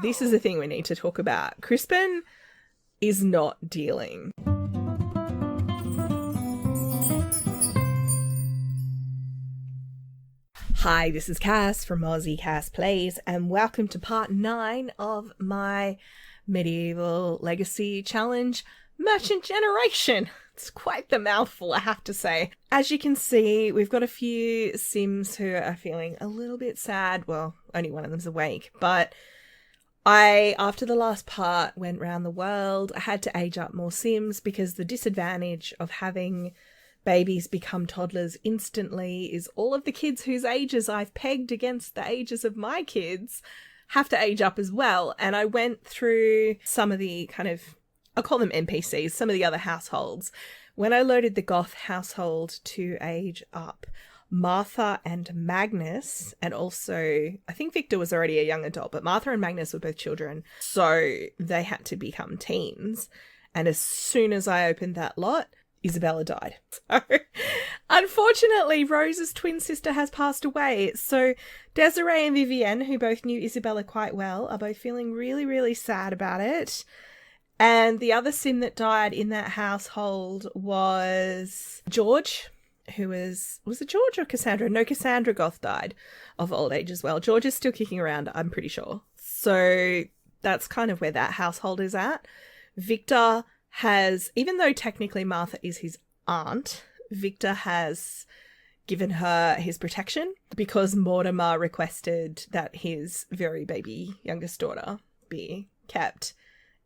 This is the thing we need to talk about. Crispin is not dealing. Hi, this is Cass from Aussie Cass Plays, and welcome to part 9 of my Medieval Legacy Challenge Merchant Generation. It's quite the mouthful, I have to say. As you can see, we've got a few Sims who are feeling a little bit sad. Well, only one of them's awake, but after the last part, went round the world. I had to age up more Sims because the disadvantage of having babies become toddlers instantly is all of the kids whose ages I've pegged against the ages of my kids have to age up as well. And I went through some of the kind of, I'll call them NPCs, some of the other households. When I loaded the Goth household to age up, Martha and Magnus, and also I think Victor was already a young adult, but Martha and Magnus were both children, so they had to become teens. And as soon as I opened that lot, Isabella died. So unfortunately, Rose's twin sister has passed away. So Desiree and Vivienne, who both knew Isabella quite well, are both feeling really, really sad about it. And the other Sim that died in that household was George, who was it George or Cassandra? No, Cassandra Goth died of old age as well. George is still kicking around, I'm pretty sure. So that's kind of where that household is at. Victor has, even though technically Martha is his aunt, Victor has given her his protection because Mortimer requested that his very baby youngest daughter be kept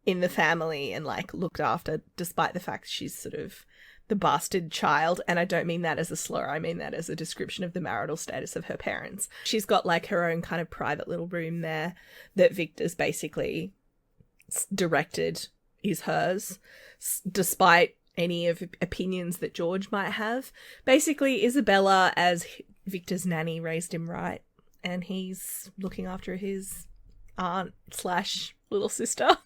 in the family and like looked after, despite the fact she's sort of the bastard child. And I don't mean that as a slur, I mean that as a description of the marital status of her parents. She's got like her own kind of private little room there that Victor's basically directed is hers, despite any of opinions that George might have. Basically, Isabella, as Victor's nanny, raised him right, and he's looking after his aunt / little sister.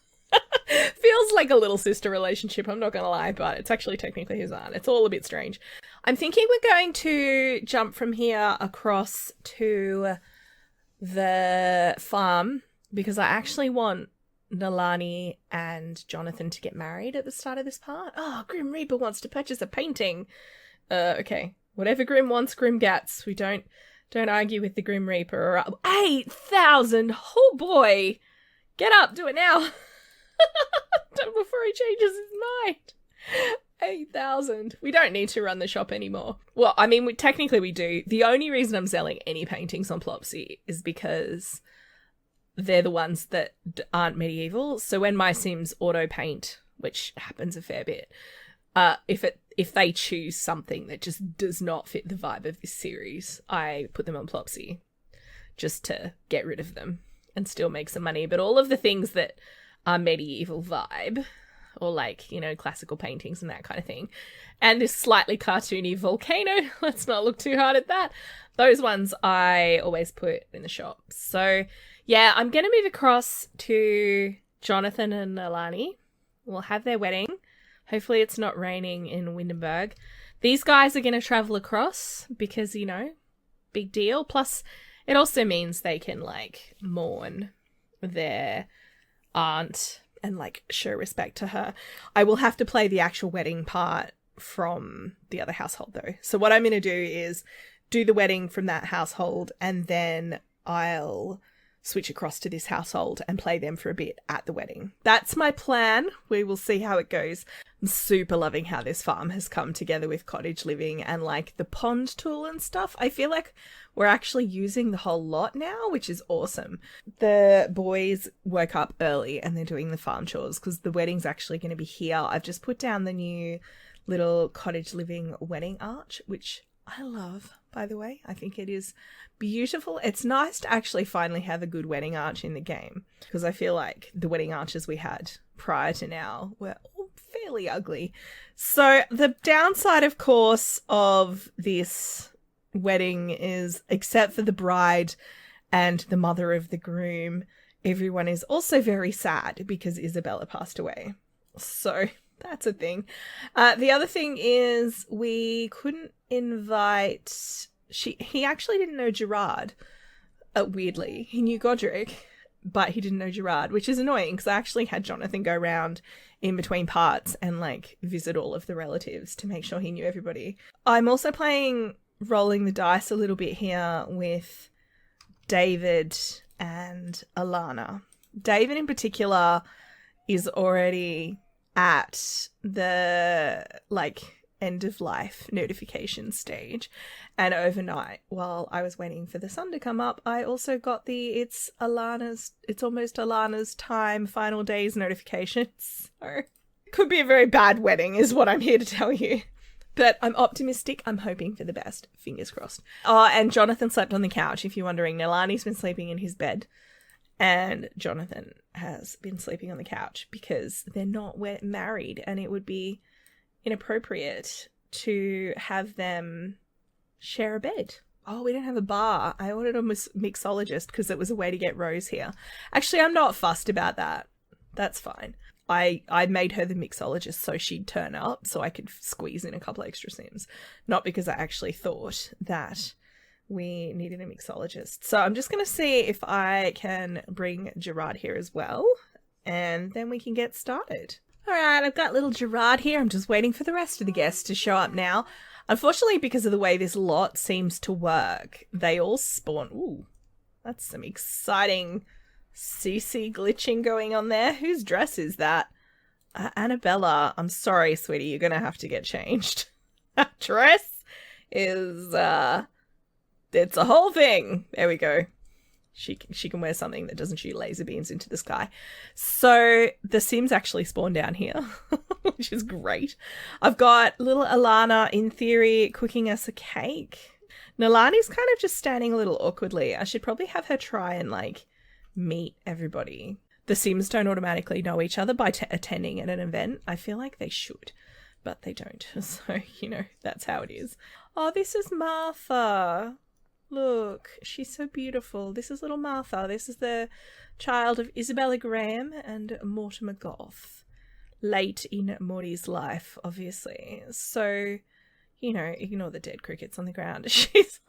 Feels like a little sister relationship, I'm not gonna lie, but it's actually technically his aunt. It's all a bit strange. I'm thinking we're going to jump from here across to the farm because I actually want Nalani and Jonathan to get married at the start of this part. Oh, Grim Reaper wants to purchase a painting. Okay. Whatever Grim wants, Grim gets. We don't argue with the Grim Reaper. 8,000! Oh boy! Get up, do it now! Before he changes his mind. 8,000. We don't need to run the shop anymore. Well, I mean, technically we do. The only reason I'm selling any paintings on Plopsy is because they're the ones that aren't medieval. So when my Sims auto paint, which happens a fair bit, if they choose something that just does not fit the vibe of this series, I put them on Plopsy just to get rid of them and still make some money. But all of the things that are medieval vibe, or like, you know, classical paintings and that kind of thing, and this slightly cartoony volcano, let's not look too hard at that, those ones I always put in the shop. So yeah, I'm gonna move across to Jonathan and Alani. We'll have their wedding. Hopefully it's not raining in Windenburg. These guys are gonna travel across because, you know, big deal. Plus it also means they can like mourn their aunt and like show respect to her. I will have to play the actual wedding part from the other household though. So what I'm going to do is do the wedding from that household and then I'll switch across to this household and play them for a bit at the wedding. That's my plan. We will see how it goes. I'm super loving how this farm has come together with cottage living and like the pond tool and stuff. I feel like we're actually using the whole lot now, which is awesome. The boys woke up early and they're doing the farm chores because the wedding's actually going to be here. I've just put down the new little cottage living wedding arch, which I love, by the way. I think it is beautiful. It's nice to actually finally have a good wedding arch in the game because I feel like the wedding arches we had prior to now were all fairly ugly. So the downside, of course, of this wedding is, except for the bride and the mother of the groom, everyone is also very sad because Isabella passed away. So that's a thing. The other thing is we couldn't invite... He actually didn't know Gerard, weirdly. He knew Godric, but he didn't know Gerard, which is annoying because I actually had Jonathan go round in between parts and like visit all of the relatives to make sure he knew everybody. I'm also playing rolling the dice a little bit here with David and Alana. David in particular is already at the like end of life notification stage, and overnight while I was waiting for the sun to come up, I also got the it's almost Alana's time final days notifications. So it could be a very bad wedding is what I'm here to tell you, but I'm optimistic. I'm hoping for the best, fingers crossed. Oh, and Jonathan slept on the couch, if you're wondering. Nalani's been sleeping in his bed and Jonathan has been sleeping on the couch because they're not married and it would be inappropriate to have them share a bed. Oh, we don't have a bar. I ordered a mixologist because it was a way to get Rose here. Actually, I'm not fussed about that. That's fine. I made her the mixologist so she'd turn up so I could squeeze in a couple extra sims. Not because I actually thought that we needed a mixologist. So I'm just going to see if I can bring Gerard here as well, and then we can get started. All right, I've got little Gerard here. I'm just waiting for the rest of the guests to show up now. Unfortunately, because of the way this lot seems to work, they all spawn. Ooh, that's some exciting CC glitching going on there. Whose dress is that? Annabella. I'm sorry, sweetie. You're going to have to get changed. That dress is, it's a whole thing. There we go. She can wear something that doesn't shoot laser beams into the sky. So the Sims actually spawn down here, which is great. I've got little Alana, in theory, cooking us a cake. Nalani's kind of just standing a little awkwardly. I should probably have her try and, like, meet everybody. The Sims don't automatically know each other by attending at an event. I feel like they should, but they don't. So, you know, that's how it is. Oh, this is Martha. Look, she's so beautiful. This is little Martha. This is the child of Isabella Graham and Mortimer Goth. Late in Morty's life, obviously. So, you know, ignore the dead crickets on the ground. She's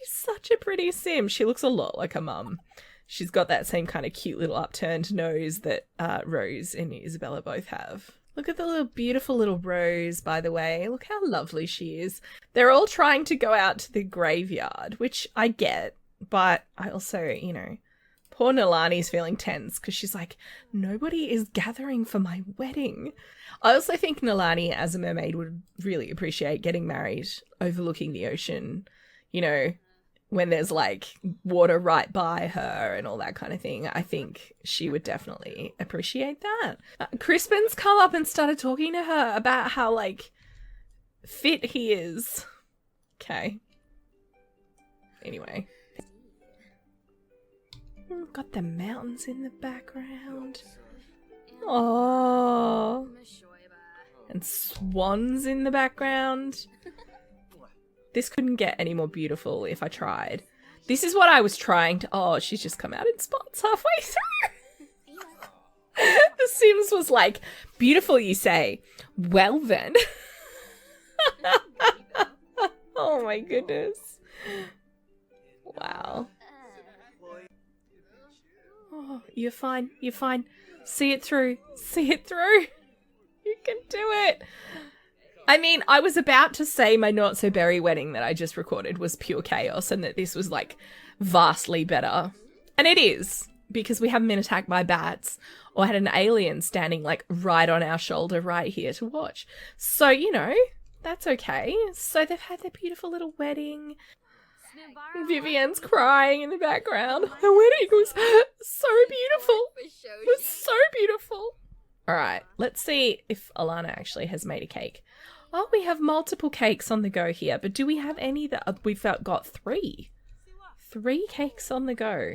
such a pretty sim. She looks a lot like her mum. She's got that same kind of cute little upturned nose that Rose and Isabella both have. Look at the little beautiful little Rose, by the way. Look how lovely she is. They're all trying to go out to the graveyard, which I get, but I also, you know, poor Nalani's feeling tense because she's like, nobody is gathering for my wedding. I also think Nalani, as a mermaid, would really appreciate getting married overlooking the ocean, you know, when there's like water right by her and all that kind of thing. I think she would definitely appreciate that. Crispin's come up and started talking to her about how like fit he is. Okay. Anyway. Got the mountains in the background. Oh. And swans in the background. This couldn't get any more beautiful if I tried. This is what I was trying to... Oh, she's just come out in spots halfway through. The Sims was like, beautiful, you say. Well, then. Oh, my goodness. Wow. Oh, you're fine. You're fine. See it through. See it through. You can do it. I mean, I was about to say my Not So Berry wedding that I just recorded was pure chaos and that this was, like, vastly better. And it is, because we haven't been attacked by bats or had an alien standing, like, right on our shoulder right here to watch. So, you know, that's okay. So they've had their beautiful little wedding. Vivian's crying in the background. The wedding was so beautiful. It was so beautiful. All right, let's see if Alana actually has made a cake. Oh, we have multiple cakes on the go here, but do we have any that we've got three? 3 cakes on the go.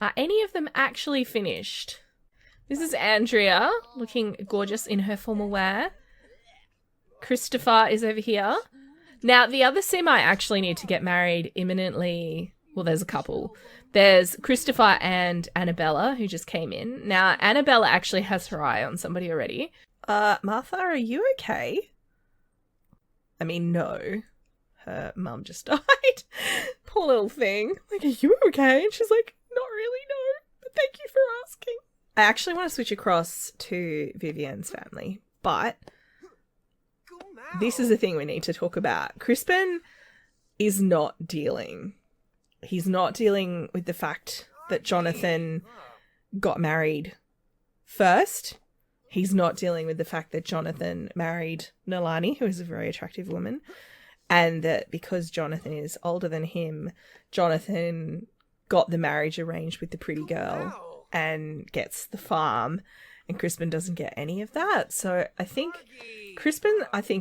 Are any of them actually finished? This is Andrea, looking gorgeous in her formal wear. Christopher is over here. Now, the other sim I actually need to get married imminently. Well, there's a couple. There's Christopher and Annabella, who just came in. Now, Annabella actually has her eye on somebody already. Martha, are you okay? I mean, no. Her mum just died. Poor little thing. Like, are you okay? And she's like, not I actually want to switch across to Vivienne's family, but this is the thing we need to talk about. Crispin is not dealing. He's not dealing with the fact that Jonathan got married first. He's not dealing with the fact that Jonathan married Nalani, who is a very attractive woman, and that because Jonathan is older than him, Jonathan got the marriage arranged with the pretty girl and gets the farm, and Crispin doesn't get any of that. So I think Crispin,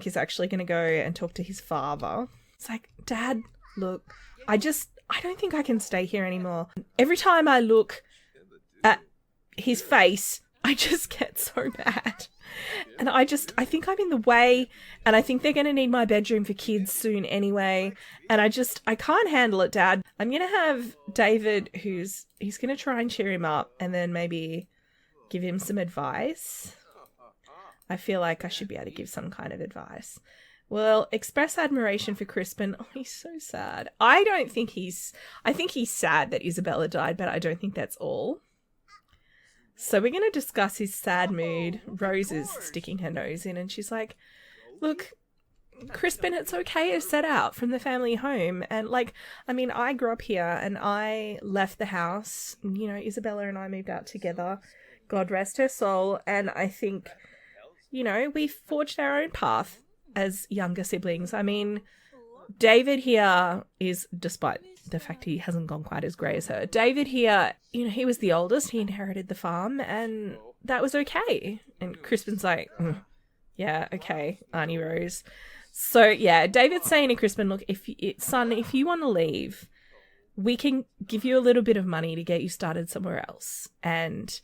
is actually going to go and talk to his father. It's like, Dad, look, I don't think I can stay here anymore. Every time I look at his face, I just get so mad. And I think I'm in the way, and I think they're going to need my bedroom for kids soon anyway. And I can't handle it, Dad. I'm going to have David, he's going to try and cheer him up and then maybe give him some advice. I feel like I should be able to give some kind of advice. Well, express admiration for Crispin. Oh, he's so sad. I think he's sad that Isabella died, but I don't think that's all. So we're going to discuss his sad mood. Rose is sticking her nose in and she's like, look, Crispin, it's okay to set out from the family home. And I grew up here and I left the house. You know, Isabella and I moved out together. God rest her soul. And I think, we forged our own path as younger siblings. I mean, David here is, despite the fact he hasn't gone quite as grey as her, David here, he was the oldest, he inherited the farm, and that was okay. And Crispin's like, yeah, okay, Auntie Rose. So, yeah, David's saying to Crispin, look, if you want to leave, we can give you a little bit of money to get you started somewhere else. And,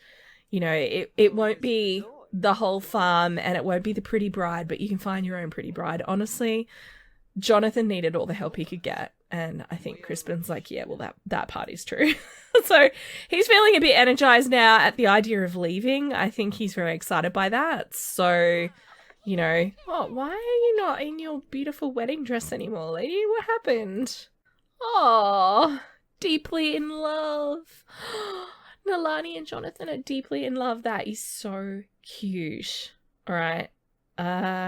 it won't be the whole farm and it won't be the pretty bride, but you can find your own pretty bride. Honestly, Jonathan needed all the help he could get. And I think Crispin's like, yeah, well, that part is true. So he's feeling a bit energized now at the idea of leaving. I think he's very excited by that. So, why are you not in your beautiful wedding dress anymore, lady? What happened? Oh, deeply in love. Nalani and Jonathan are deeply in love. That is so cute. All right.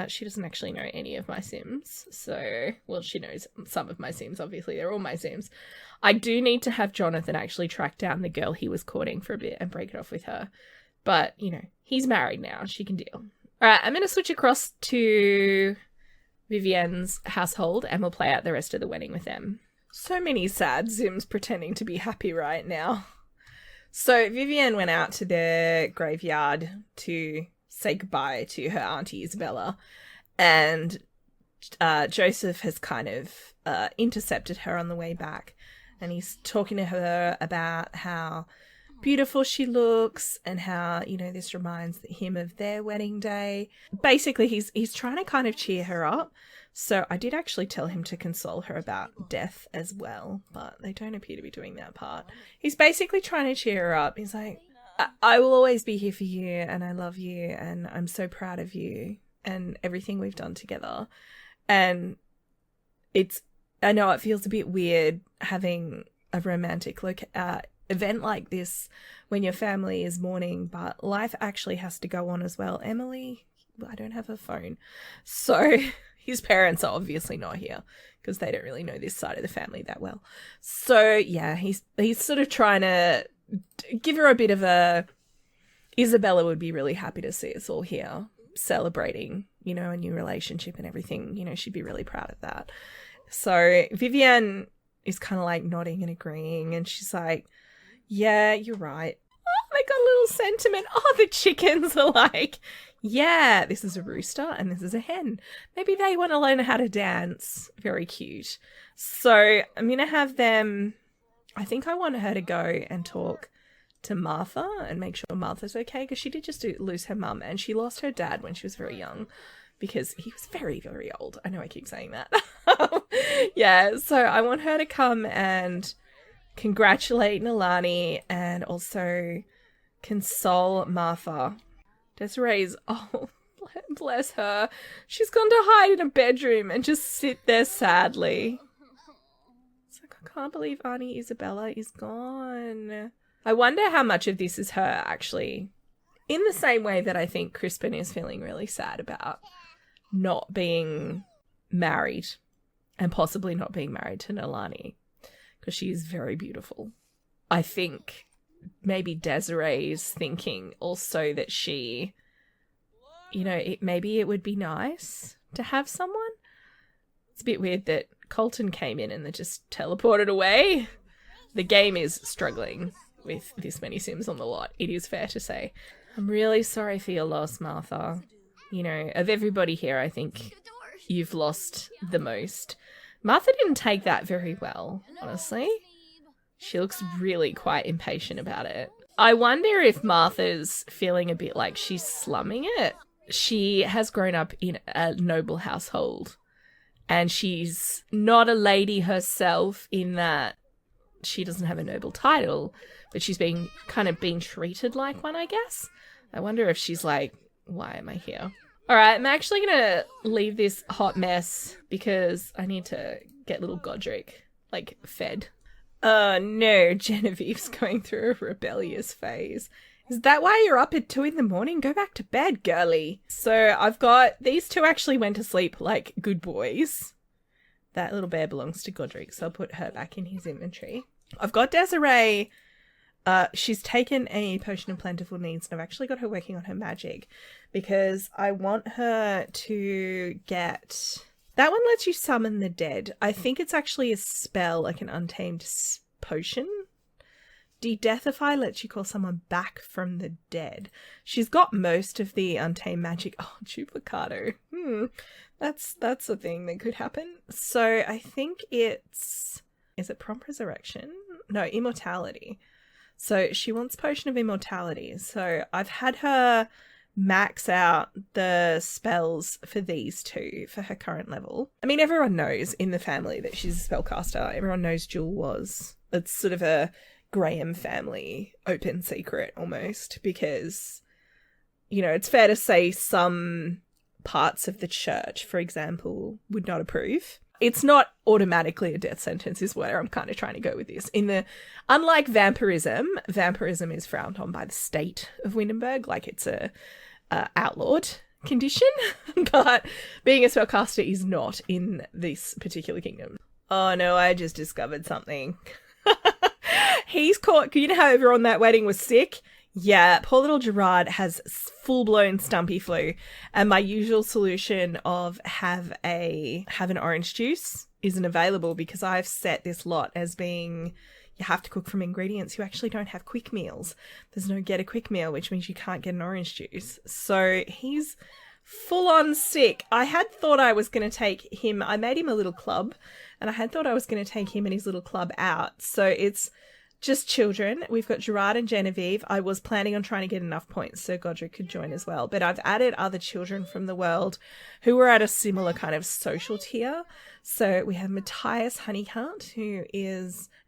She doesn't actually know any of my Sims. So, well, she knows some of my Sims, obviously. They're all my Sims. I do need to have Jonathan actually track down the girl he was courting for a bit and break it off with her. But, he's married now. She can deal. All right, I'm going to switch across to Vivienne's household and we'll play out the rest of the wedding with them. So many sad Sims pretending to be happy right now. So Vivienne went out to the graveyard to say goodbye to her auntie Isabella, and Joseph has kind of intercepted her on the way back, and he's talking to her about how beautiful she looks and how, this reminds him of their wedding day. Basically, he's trying to kind of cheer her up. So I did actually tell him to console her about death as well, but they don't appear to be doing that part. He's basically trying to cheer her up. He's like, I will always be here for you and I love you and I'm so proud of you and everything we've done together. And I know it feels a bit weird having a romantic event like this when your family is mourning, but life actually has to go on as well. Emily, I don't have a phone. So his parents are obviously not here because they don't really know this side of the family that well. So yeah, he's sort of trying to give her a bit of a... Isabella would be really happy to see us all here celebrating, a new relationship and everything. She'd be really proud of that. So Vivienne is kind of like nodding and agreeing, and she's like, yeah, you're right. Oh, they got a little sentiment. Oh, the chickens are like, yeah, this is a rooster and this is a hen. Maybe they want to learn how to dance. Very cute. So I'm going to have them... I think I want her to go and talk to Martha and make sure Martha's okay, because she did just lose her mum and she lost her dad when she was very young because he was very, very old. I know I keep saying that. Yeah, so I want her to come and congratulate Nalani and also console Martha. Desiree's, oh, bless her. She's gone to hide in a bedroom and just sit there sadly. It's like, I can't believe Auntie Isabella is gone. I wonder how much of this is her actually, in the same way that I think Crispin is feeling really sad about not being married and possibly not being married to Nalani because she is very beautiful. I think maybe Desiree's thinking also that she, you know, maybe it would be nice to have someone. It's a bit weird that Colton came in and then just teleported away. The game is struggling with this many Sims on the lot, it is fair to say. I'm really sorry for your loss, Martha. You know, of everybody here, I think you've lost the most. Martha didn't take that very well, honestly. She looks really quite impatient about it. I wonder if Martha's feeling a bit like she's slumming it. She has grown up in a noble household, and she's not a lady herself in that she doesn't have a noble title, but she's being treated like one, I guess. I wonder if she's like, why am I here? All right, I'm actually going to leave this hot mess because I need to get little Godric, fed. No, Genevieve's going through a rebellious phase. Is that why you're up at 2 a.m? Go back to bed, girly. So I've got, these two actually went to sleep like good boys. That little bear belongs to Godric, so I'll put her back in his inventory. I've got Desiree. She's taken a potion of plentiful needs, and I've actually got her working on her magic because I want her to get... That one lets you summon the dead. I think it's actually a spell, like an untamed potion. De-deathify lets you call someone back from the dead. She's got most of the untamed magic. Oh, duplicado. That's a thing that could happen. So I think it's... Is it prompt resurrection? No, immortality. So she wants potion of immortality. So I've had her max out the spells for these two for her current level. I mean, everyone knows in the family that she's a spellcaster. Everyone knows Jewel was. It's sort of a Graham family open secret almost because, you know, it's fair to say some parts of the church, for example, would not approve. It's not automatically a death sentence is where I'm kind of trying to go with this. Unlike vampirism is frowned on by the state of Windenburg, like it's a outlawed condition, but being a spellcaster is not in this particular kingdom. Oh no, I just discovered something. He's caught, you know how everyone that wedding was sick? Yeah, poor little Gerard has full-blown stumpy flu, and my usual solution of have an orange juice isn't available because I've set this lot as being you have to cook from ingredients. You actually don't have quick meals. There's no get a quick meal, which means you can't get an orange juice. So he's full-on sick. I had thought I was going to take him, I made him a little club, and I had thought I was going to take him and his little club out. So it's just children. We've got Gerard and Genevieve. I was planning on trying to get enough points so Godric could join as well. But I've added other children from the world who were at a similar kind of social tier. So we have Matthias Honeycutt,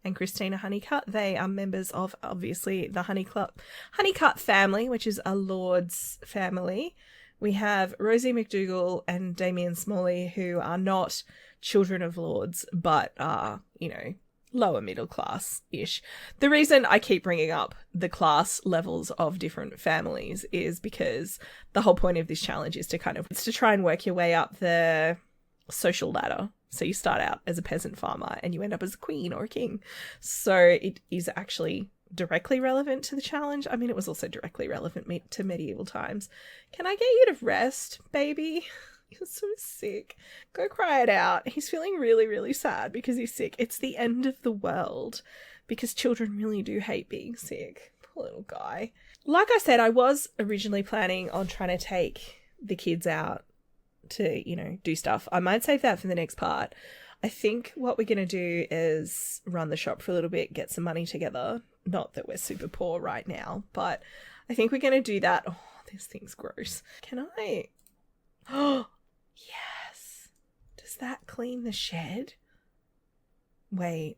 and Christina Honeycutt. They are members of, obviously, the Honeycutt family, which is a lord's family. We have Rosie McDougall and Damien Smalley, who are not children of lords, but are, you know, lower middle class-ish. The reason I keep bringing up the class levels of different families is because the whole point of this challenge is to try and work your way up the social ladder. So you start out as a peasant farmer and you end up as a queen or a king. So it is actually directly relevant to the challenge. I mean, it was also directly relevant to medieval times. Can I get you to rest, baby? You're so sick. Go cry it out. He's feeling really, really sad because he's sick. It's the end of the world because children really do hate being sick. Poor little guy. Like I said, I was originally planning on trying to take the kids out to, you know, do stuff. I might save that for the next part. I think what we're going to do is run the shop for a little bit, get some money together. Not that we're super poor right now, but I think we're going to do that. Oh, this thing's gross. Can I... Oh, yes. Does that clean the shed? Wait,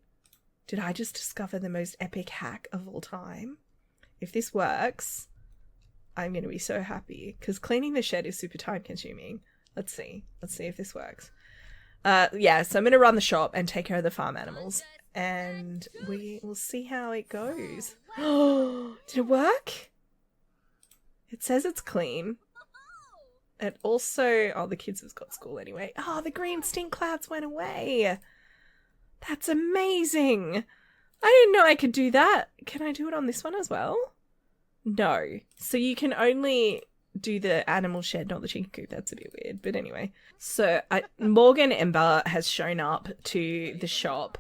did I just discover the most epic hack of all time? If this works, I'm going to be so happy because cleaning the shed is super time consuming. Let's see if this works. Yeah, so I'm going to run the shop and take care of the farm animals. and we will see how it goes. Oh, did it work? It says it's clean. It also... Oh, the kids have got school anyway. Oh, the green stink clouds went away. That's amazing. I didn't know I could do that. Can I do it on this one as well? No. So you can only do the animal shed, not the chicken coop. That's a bit weird. But anyway. So Morgan Ember has shown up to the shop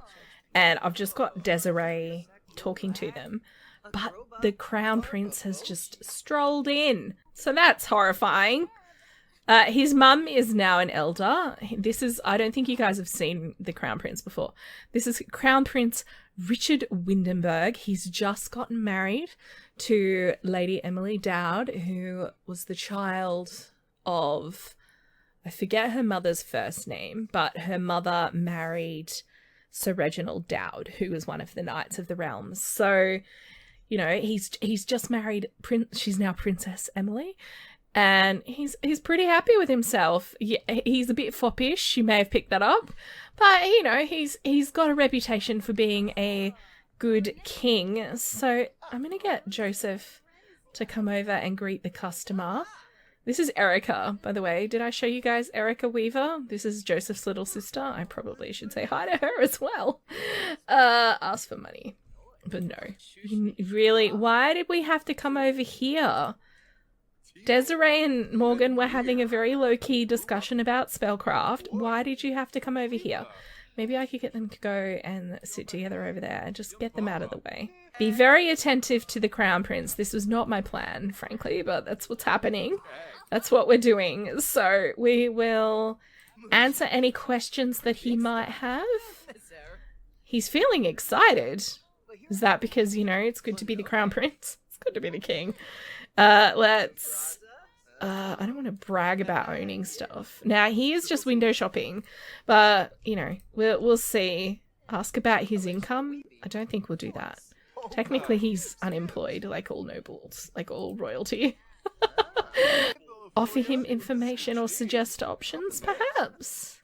and I've just got Desiree talking to them. But the Crown Prince has just strolled in. So that's horrifying. His mum is now an elder. This is, I don't think you guys have seen the Crown Prince before. This is Crown Prince Richard Windenburg. He's just gotten married to Lady Emily Dowd, who was the child of, I forget her mother's first name, but her mother married Sir Reginald Dowd, who was one of the Knights of the Realms. So, you know, he's just married, she's now Princess Emily. And he's pretty happy with himself. Yeah, he's a bit foppish. You may have picked that up. But, you know, he's got a reputation for being a good king. So I'm going to get Joseph to come over and greet the customer. This is Erica, by the way. Did I show you guys Erica Weaver? This is Joseph's little sister. I probably should say hi to her as well. Ask for money. But no. Really? Why did we have to come over here? Desiree and Morgan were having a very low-key discussion about spellcraft. Why did you have to come over here? Maybe I could get them to go and sit together over there and just get them out of the way. Be very attentive to the Crown Prince. This was not my plan, frankly, but that's what's happening. That's what we're doing. So we will answer any questions that he might have. He's feeling excited. Is that because, you know, it's good to be the Crown Prince? It's good to be the king. Let's... I don't want to brag about owning stuff. Now, he is just window shopping, but, you know, we'll see. Ask about his income. I don't think we'll do that. Technically, he's unemployed, like all nobles, like all royalty. Offer him information or suggest options, perhaps.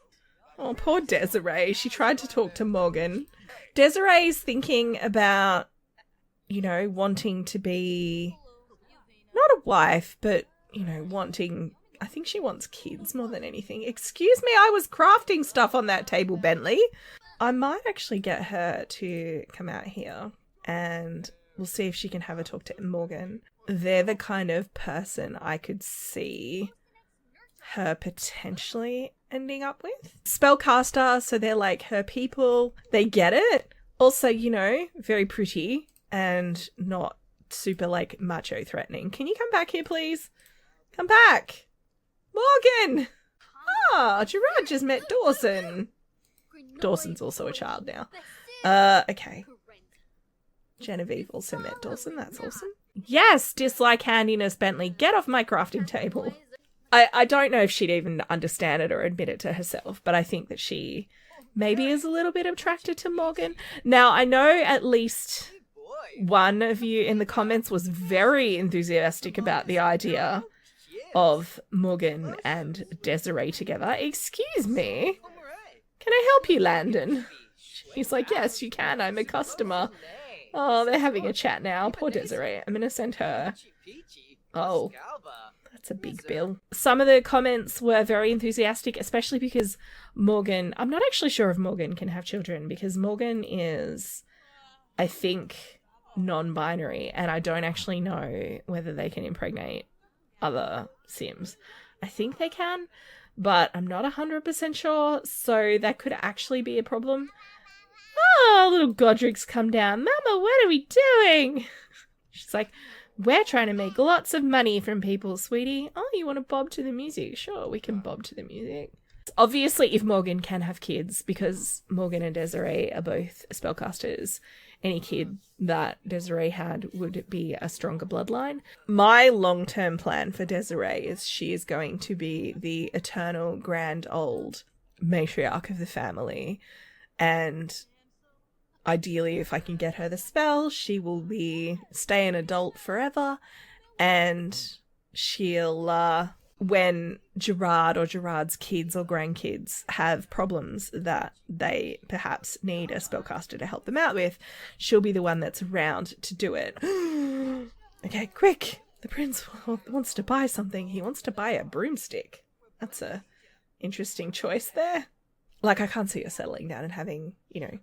Oh, poor Desiree. She tried to talk to Morgan. Desiree's thinking about, you know, wanting to be... not a wife, but, you know, wanting... I think she wants kids more than anything. Excuse me, I was crafting stuff on that table, Bentley. I might actually get her to come out here and we'll see if she can have a talk to Morgan. They're the kind of person I could see her potentially ending up with. Spellcaster, so they're like her people. They get it. Also, you know, very pretty and not super like macho threatening. Can you come back here, please? Come back. Morgan! Ah, Gerard just met Dawson. Dawson's also a child now. Okay. Genevieve also met Dawson. That's awesome. Yes, dislike handiness, Bentley. Get off my crafting table. I don't know if she'd even understand it or admit it to herself, but I think that she maybe is a little bit attracted to Morgan. Now, I know at least one of you in the comments was very enthusiastic about the idea of Morgan and Desiree together. Excuse me. Can I help you, Landon? He's like, yes, you can. I'm a customer. Oh, they're having a chat now. Poor Desiree. I'm going to send her. Oh, that's a big bill. Some of the comments were very enthusiastic, especially because Morgan... I'm not actually sure if Morgan can have children because Morgan is, I think, non-binary, and I don't actually know whether they can impregnate other Sims. I think they can, but I'm not 100% sure, so that could actually be a problem. Oh, little Godric's come down. Mama, what are we doing? She's like, we're trying to make lots of money from people, sweetie. Oh, you want to bob to the music? Sure, we can bob to the music. Obviously, if Morgan can have kids, because Morgan and Desiree are both spellcasters, any kid that Desiree had would be a stronger bloodline. My long-term plan for Desiree is she is going to be the eternal grand old matriarch of the family. And ideally, if I can get her the spell, she will stay an adult forever. And she'll when Gerard or Gerard's kids or grandkids have problems that they perhaps need a spellcaster to help them out with, she'll be the one that's around to do it. Okay, quick! The prince wants to buy something. He wants to buy a broomstick. That's a interesting choice there. Like, I can't see her settling down and having, you know,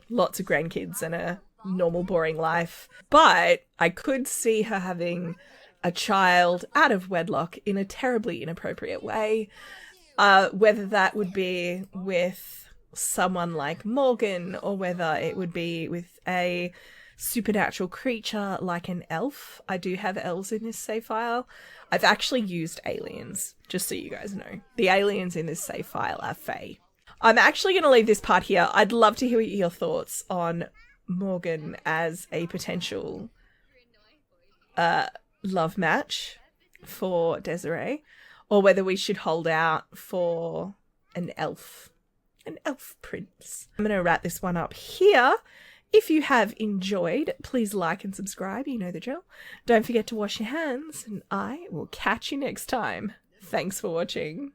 lots of grandkids and a normal, boring life. But I could see her having a child out of wedlock in a terribly inappropriate way. Whether that would be with someone like Morgan or whether it would be with a supernatural creature like an elf. I do have elves in this save file. I've actually used aliens, just so you guys know. The aliens in this save file are fae. I'm actually going to leave this part here. I'd love to hear your thoughts on Morgan as a potential love match for Desiree, or whether we should hold out for an elf prince. I'm going to wrap this one up here. If you have enjoyed, please like and subscribe. You know the drill. Don't forget to wash your hands, and I will catch you next time. Thanks for watching.